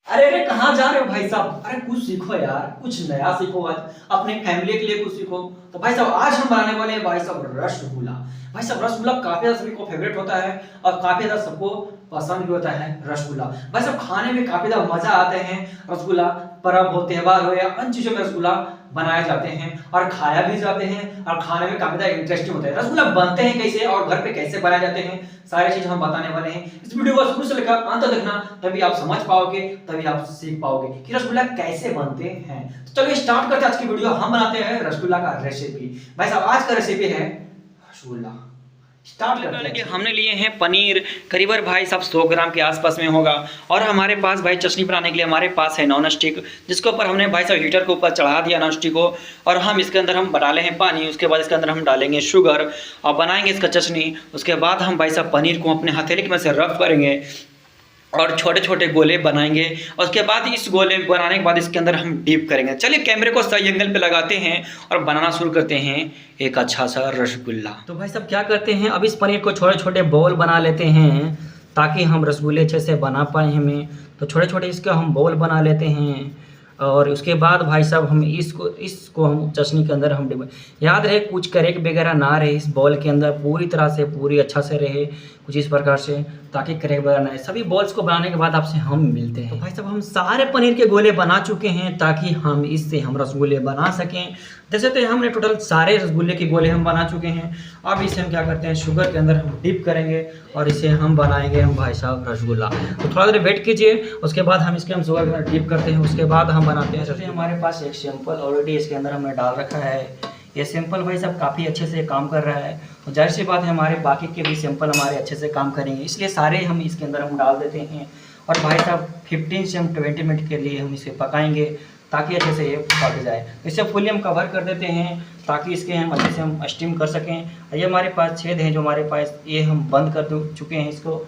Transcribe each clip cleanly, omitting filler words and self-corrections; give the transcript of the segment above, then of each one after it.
अरे अरे कहाँ जा रहे हो भाई साहब? अरे कुछ सीखो यार, कुछ नया सीखो। आज अपने फैमिली के लिए कुछ सीखो। तो भाई साहब आज हम बनाने वाले हैं भाई साहब रसगुल्ला। भाई साहब रसगुल्ला काफी ज्यादा सभी को फेवरेट होता है और काफी ज्यादा सबको पसंद भी होता है रसगुल्ला। भाई साहब खाने में काफी ज्यादा मजा आते हैं रसगुल्ला। पर्व हो, त्योहार हो या अन्य चीजों में रसगुल्ला बनाए जाते हैं और खाया भी जाते हैं और खाने में काफी ज्यादा इंटरेस्टिंग होता है। रसगुल्ला बनते हैं कैसे और घर पे कैसे बनाए जाते हैं, सारी चीज हम बताने वाले हैं। इस वीडियो को शुरू से लेकर अंत तक देखना, तभी आप समझ पाओगे, तभी आप सीख पाओगे कि रसगुल्ला कैसे बनते हैं। तो चलिए स्टार्ट करते हैं आज की वीडियो। हम बनाते हैं रसगुल्ला का रेसिपी। भाई साहब आज का रेसिपी है रसगुल्ला। स्टार्ट करते हैं। हमने लिए हैं पनीर, करीबन भाई साहब 100 ग्राम के आसपास में होगा। और हमारे पास भाई चटनी बनाने के लिए हमारे पास है नॉन स्टिक, जिसके ऊपर हमने भाई साहब हीटर के ऊपर चढ़ा दिया नॉन स्टिक को। और हम इसके अंदर हम डाले हैं पानी, उसके बाद इसके अंदर हम डालेंगे शुगर और बनाएंगे इसका चटनी। उसके बाद हम भाई साहब पनीर को अपने हथेली में से रफ करेंगे और छोटे छोटे गोले बनाएंगे। और उसके बाद इस गोले बनाने के बाद इसके अंदर हम डीप करेंगे। चलिए कैमरे को सही एंगल पे लगाते हैं और बनाना शुरू करते हैं एक अच्छा सा रसगुल्ला। तो भाई साहब क्या करते हैं, अब इस पनीर को छोटे छोटे बॉल बना लेते हैं ताकि हम रसगुल्ले अच्छे से बना पाए हमें। तो छोटे छोटे इसके हम बॉल बना लेते हैं और उसके बाद भाई साहब हम इसको हम चटनी के अंदर हम डिप, याद रहे कुछ करेक वगैरह ना रहे इस बॉल के अंदर, पूरी तरह से पूरी अच्छा से रहे कुछ इस प्रकार से, ताकि करेक वगैरह ना आए। सभी बॉल्स को बनाने के बाद आपसे हम मिलते हैं। तो भाई साहब हम सारे पनीर के गोले बना चुके हैं ताकि हम इससे हम रसगुल्ले बना सकें। जैसे तो हमने टोटल सारे रसगुल्ले के गोले हम बना चुके हैं। अब इसे हम क्या करते हैं, शुगर के अंदर हम डिप करेंगे और इसे हम बनाएंगे हम भाई साहब रसगुल्ला। तो थोड़ा देर वेट कीजिए, उसके बाद हम इसके हम शुगर के अंदर डिप करते हैं, उसके बाद हम बनाते हैं। जैसे हमारे पास एक सैंपल ऑलरेडी इसके अंदर हमने डाल रखा है। ये सैंपल भाई साहब काफ़ी अच्छे से काम कर रहा है। तो जाहिर सी बात है हमारे बाकी के भी सैंपल हमारे अच्छे से काम करेंगे, इसलिए सारे हम इसके अंदर हम डाल देते हैं। और भाई साहब 15 से हम 20 मिनट के लिए हम इसे पकाएंगे ताकि अच्छे से ये पक जाए। इसे फुली हम कवर कर देते हैं ताकि इसके हम अच्छे से हम स्टीम कर सकें। ये हमारे पास छेद हैं जो हमारे पास, ये हम बंद कर चुके हैं। इसको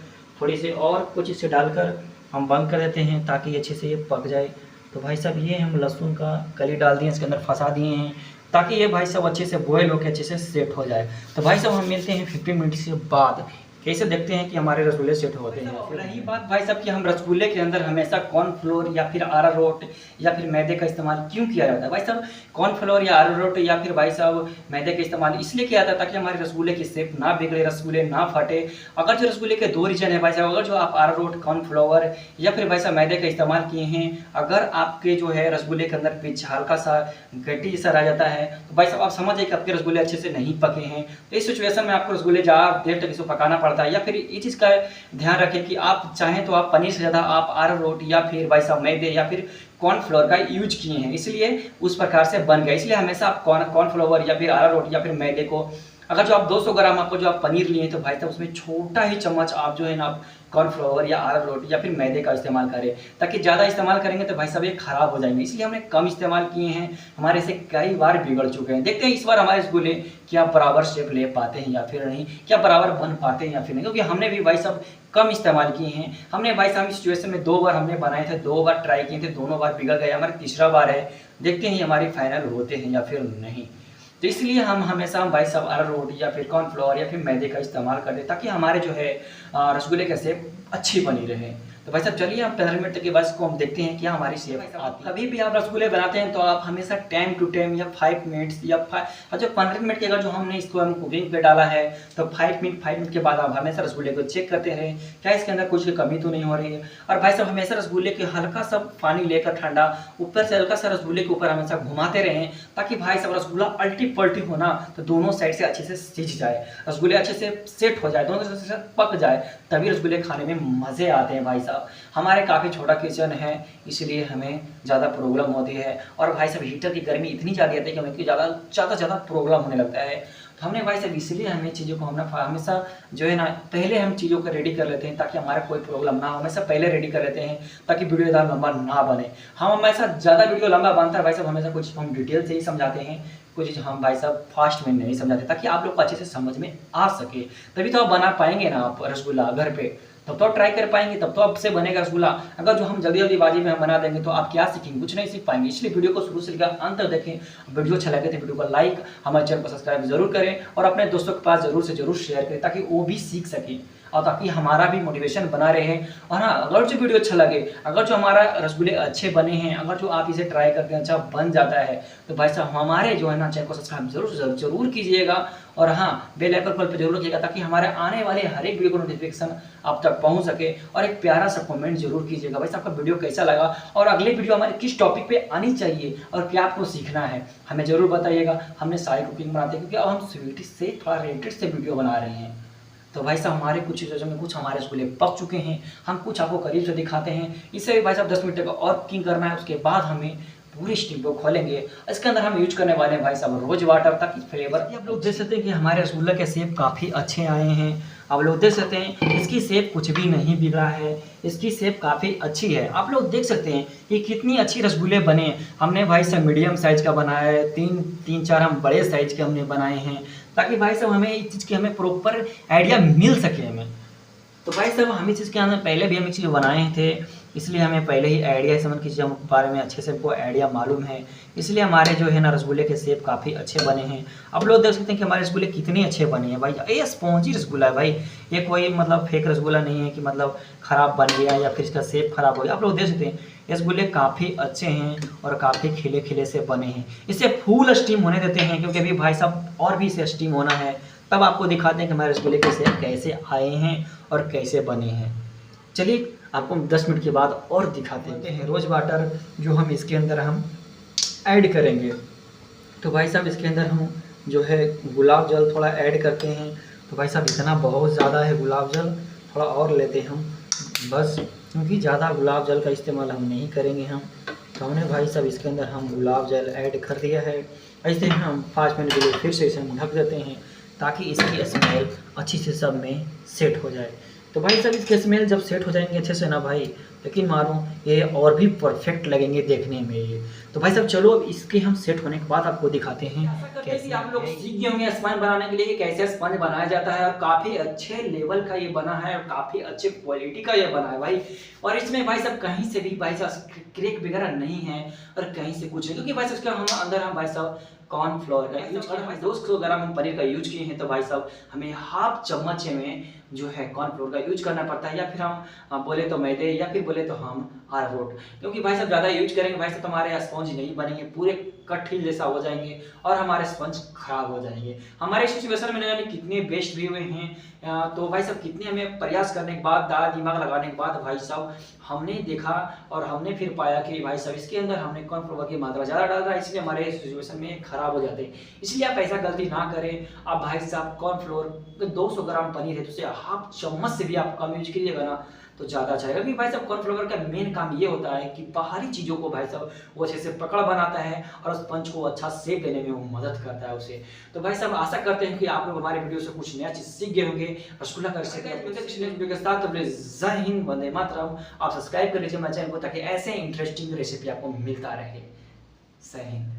थोड़ी सी और कुछ इससे डालकर हम बंद कर देते हैं ताकि अच्छे से ये पक जाए। तो भाई साहब ये हम लहसुन का कली डाल दिए, इसके अंदर फंसा दिए हैं ताकि ये भाई साहब अच्छे से बॉयल होकर अच्छे से सेट हो जाए। तो भाई साहब हम मिलते हैं 15 मिनट से बाद, कैसे देखते हैं कि हमारे रसगुल्ले सेट होते हैं। रही बात भाई साहब कि हम रसगुल्ले के अंदर हमेशा कॉर्नफ्लोर या फिर अरारोट या फिर मैदे का इस्तेमाल क्यों किया जाता है? भाई साहब कॉर्नफ्लोर या अरारोट या फिर भाई साहब मैदे का इस्तेमाल इसलिए किया जाता है ताकि हमारे रसगुल्ले की शेप ना बिगड़े, रसगुल्ले ना फटे। अगर जो रसगुल्ले के दो रीजन है भाई साहब, अगर जो आप अरारोट, कॉर्नफ्लोर या फिर भाई साहब मैदे का इस्तेमाल किए हैं, अगर आपके जो है रसगुल्ले के अंदर पिच हल्का सा गट्टी जैसा रह जाता है तो भाई साहब आप समझ जाइए कि आपके रसगुल्ले अच्छे से नहीं पके हैं। तो इस सिचुएशन में आपको रसगुल्ले ज़्यादा देर तक इसको पकाना पड़ता है। या फिर ये चीज़ का ध्यान रखें कि आप चाहें तो आप पनीर से ज़्यादा आप अरारोट या फिर भाई साहब मैदे या फिर कॉर्नफ्लोर का यूज किए हैं, इसलिए उस प्रकार से बन गया। इसलिए हमेशा आप कॉर्नफ्लोर या फिर अरारोट या फिर मैदे को, अगर जो आप 200 ग्राम आपको जो आप पनीर लिए तो भाई साहब उसमें छोटा ही चम्मच आप जो है ना कॉर्नफ्लोर या अरारोट या फिर मैदे का इस्तेमाल करें, ताकि ज़्यादा इस्तेमाल करेंगे तो भाई साहब ये खराब हो जाएंगे। इसलिए हमने कम इस्तेमाल किए हैं, हमारे से कई बार बिगड़ चुके हैं। देखते हैं इस बार हमारे रसगुल्ले क्या बराबर शेप ले पाते हैं या फिर नहीं, क्या बराबर बन पाते हैं या फिर नहीं, क्योंकि हमने भी भाई साहब कम इस्तेमाल किए हैं। हमने भाई साहब इस सिचुएशन में 2 बार हमने बनाए थे, 2 बार ट्राई किए थे, दोनों बार बिगड़ गए। हमारा तीसरा बार है, देखते हैं हमारी फाइनल होते हैं या फिर नहीं। तो इसलिए हम हमेशा भाई साहब अरारोट या फिर कॉर्नफ्लोर या फिर मैदे का इस्तेमाल करते ताकि हमारे जो है रसगुल्ले का शेप अच्छी बनी रहे। तो भाई साहब चलिए हम 15 मिनट के बाद इसको हम देखते हैं क्या हमारी शेप आती है। कभी भी आप रसगुल्ले बनाते हैं तो आप हमेशा टाइम टू टाइम या 5 मिनट्स या जो 15 मिनट के अगर जो हमने इसको हम कुकिंग पे डाला है तो 5 मिनट के बाद आप हमेशा रसगुल्ले को चेक करते रहें क्या इसके अंदर कुछ कमी तो नहीं हो रही है। और भाई साहब हमेशा रसगुल्ले के हल्का सा पानी लेकर ठंडा ऊपर से हल्का सा रसगुल्ले के ऊपर हमेशा घुमाते रहें ताकि भाई साहब रसगुल्ला अल्टी पल्टी हो ना तो दोनों साइड से अच्छे से सीझ जाए, रसगुल्ले अच्छे से सेट हो जाए, दोनों से पक जाए, तभी रसगुल्ले खाने में मज़े आते हैं। भाई साहब हमारे काफ़ी छोटा किचन है इसलिए हमें ज़्यादा प्रॉब्लम होती है। और भाई साहब हीटर की गर्मी इतनी ज़्यादा आती है कि हमें ज़्यादा प्रॉब्लम होने लगता है। तो हमने भाई साहब इसलिए हमें चीज़ों को हमेशा जो है ना पहले हम चीज़ों को रेडी कर लेते हैं ताकि हमारा कोई प्रॉब्लम ना हो। हमेशा पहले रेडी कर लेते हैं ताकि वीडियो ज़्यादा लंबा ना बने। हम हमेशा ज़्यादा वीडियो लंबा बनता है भाई साहब, हमेशा कुछ हम डिटेल से ही समझाते हैं, कुछ चीज़ हम भाई साहब फास्ट में नहीं समझाते ताकि आप लोग को अच्छे से समझ में आ सके। तभी तो आप बना पाएंगे ना आप रसगुल्ला घर पे, तब तो आप ट्राई कर पाएंगे, तब तो आपसे बनेगा रसगुल्ला। अगर जो हम जल्दीबाजी में हम बना देंगे तो आप क्या सीखेंगे, कुछ नहीं सीख पाएंगे। इसलिए वीडियो को शुरू से लेकर अंत तक देखें। वीडियो अच्छा लगे तो वीडियो को लाइक, हमारे चैनल को सब्सक्राइब जरूर करें और अपने दोस्तों के पास जरूर से जरूर शेयर करें ताकि वो भी सीख सकें। और ताकि हमारा भी मोटिवेशन बना रहे। और हाँ, अगर जो वीडियो अच्छा लगे, अगर जो हमारा रसगुल्ले अच्छे बने हैं, अगर जो आप इसे ट्राई करते हैं अच्छा बन जाता है, तो भाई साहब हमारे जो है ना चैनल को सब्सक्राइब जरूर कीजिएगा। और हाँ, बेल आइकन कॉल पर जरूर रखिएगा ताकि हमारे आने वाले हर एक वीडियो का नोटिफिकेशन आप तक पहुंच सके। और एक प्यारा सा कमेंट जरूर कीजिएगा भाई साहब आपका वीडियो कैसा लगा, और अगली वीडियो हमारे किस टॉपिक पे आनी चाहिए और क्या आपको सीखना है हमें जरूर बताइएगा। हमने सारी कुकिंग बनाते हैं क्योंकि अब हम स्वीट से थोड़ा रिलेटेड से वीडियो बना रहे हैं। तो भाई साहब हमारे कुछ चीज़ों में कुछ हमारे रसगुल्ले पक चुके हैं, हम कुछ आपको करीब से दिखाते हैं। इससे भी भाई साहब 10 मिनट तक और कुकिंग करना है, उसके बाद हमें पूरी स्टीम को खोलेंगे। इसके अंदर हम यूज करने वाले हैं भाई साहब रोज वाटर, ताकि फ्लेवर। आप लोग देख सकते हैं कि हमारे रसगुल्ला के शेप काफ़ी अच्छे आए हैं। आप लोग देख सकते हैं इसकी शेप कुछ भी नहीं बिगड़ा है, इसकी शेप काफ़ी अच्छी है। आप लोग देख सकते हैं कि कितनी अच्छी रसगुल्ले बने हैं। हमने भाई साहब मीडियम साइज़ का बनाया है, तीन चार हम बड़े साइज़ के हमने बनाए हैं, ताकि भाई साहब हमें इस चीज़ की हमें प्रॉपर आइडिया मिल सके हमें। तो भाई साहब हम इस चीज़ के अंदर पहले भी हम एक चीज़ बनाए थे, इसलिए हमें पहले ही आइडिया है, समझ कीजिए हम बारे में अच्छे से हमको आइडिया मालूम है। इसलिए हमारे जो है ना रसगुल्ले के शेप काफ़ी अच्छे बने हैं। आप लोग देख सकते हैं कि हमारे रसगुल्ले कितने अच्छे बने हैं भाई। ये स्पॉन्जी रसगुल्ला है भाई, ये कोई मतलब फेक रसगुल्ला नहीं है कि मतलब ख़राब बन गया या फिर इसका शेप ख़राब हो गया। आप लोग देख सकते हैं ये रसगुल्ले काफ़ी अच्छे हैं और काफ़ी खिले खिले से बने हैं। इसे फुल स्टीम होने देते हैं क्योंकि अभी भाई साहब और भी इसे स्टीम होना है, तब आपको दिखाते हैं कि हमारे रसगुल्ले के शेप कैसे आए हैं और कैसे बने हैं। चलिए आपको 10 मिनट के बाद और दिखाते हैं रोज़ वाटर जो हम इसके अंदर हम ऐड करेंगे। तो भाई साहब इसके अंदर हम जो है गुलाब जल थोड़ा ऐड करते हैं। तो भाई साहब इतना बहुत ज़्यादा है गुलाब जल, थोड़ा और लेते हैं हम बस, क्योंकि ज़्यादा गुलाब जल का इस्तेमाल हम नहीं करेंगे हम। तो हमने भाई साहब इसके अंदर हम गुलाब जल ऐड कर दिया है। ऐसे ही हम 5 मिनट के लिए फिर से इसे हम ढक देते हैं ताकि इसकी स्मेल अच्छी से सब में सेट हो जाए। तो भाई साहब इसके स्मेल जब सेट हो जाएंगे अच्छे से ना भाई, यकीन मानो ये और भी परफेक्ट लगेंगे देखने में ये। तो भाई साहब चलो अब इसके हम सेट होने के बाद आपको दिखाते हैं कैसे आप लोग सीख गए होंगे स्पंज बनाने के लिए कि कैसे स्पंज बनाया जाता है। और काफ़ी अच्छे लेवल का ये बना है और काफ़ी अच्छे क्वालिटी का ये बना है भाई। और इसमें भाई साहब कहीं से भी भाई साहब क्रैक वगैरह नहीं है और कहीं से कुछ नहीं, क्योंकि भाई साहब इसका हम अंदर हम भाई साहब कॉर्नफ्लोर का यूज किया है। 200 ग्राम हम पनीर का यूज किए हैं, तो भाई साहब हमें हाफ चम्मच में जो है कॉर्नफ्लोर का यूज करना पड़ता है, या फिर हम बोले तो मैदे या फिर बोले तो हम अरारोट, क्योंकि भाई साहब ज़्यादा यूज करेंगे भाई साहब तो हमारे स्पंज नहीं बनेंगे, पूरे कठिल जैसा हो जाएंगे और हमारे स्पंज खराब हो जाएंगे। हमारे इस सिचुएशन में जाने कितने बेस्ट भी हुए हैं। तो भाई साहब कितने हमें प्रयास करने के बाद, दादा दिमाग लगाने के बाद भाई साहब हमने देखा और हमने फिर पाया कि भाई साहब इसके अंदर हमने कॉर्नफ्लोर की मात्रा ज़्यादा डाल रहा है, इसलिए हमारे सिचुएशन में खराब हो जाते हैं। इसलिए आप ऐसा गलती ना करें। आप भाई साहब कॉर्नफ्लोर 200 ग्राम पनीर है तो उसे हाफ चम्मच से भी आप कम यूज कीजिएगा ना तो ज़्यादा अच्छा है, क्योंकि भाई साहब कॉर्नफ्लोर का मेन काम ये होता है कि बाहरी चीज़ों को भाई साहब वो अच्छे से पकड़ बनाता है और उस पंच को अच्छा शेप देने में वो मदद करता है उसे। तो भाई साहब आशा करते हैं कि आप लोग हमारे वीडियो से कुछ नया चीज़ सीख गए होंगे, रसगुल्ला कर सके वीडियो के साथ। तो जय हिंद, वंदे मातरम। आप सब्सक्राइब कर लीजिए मेरे चैनल को ताकि ऐसे इंटरेस्टिंग रेसिपी आपको मिलता रहे। जय हिंद।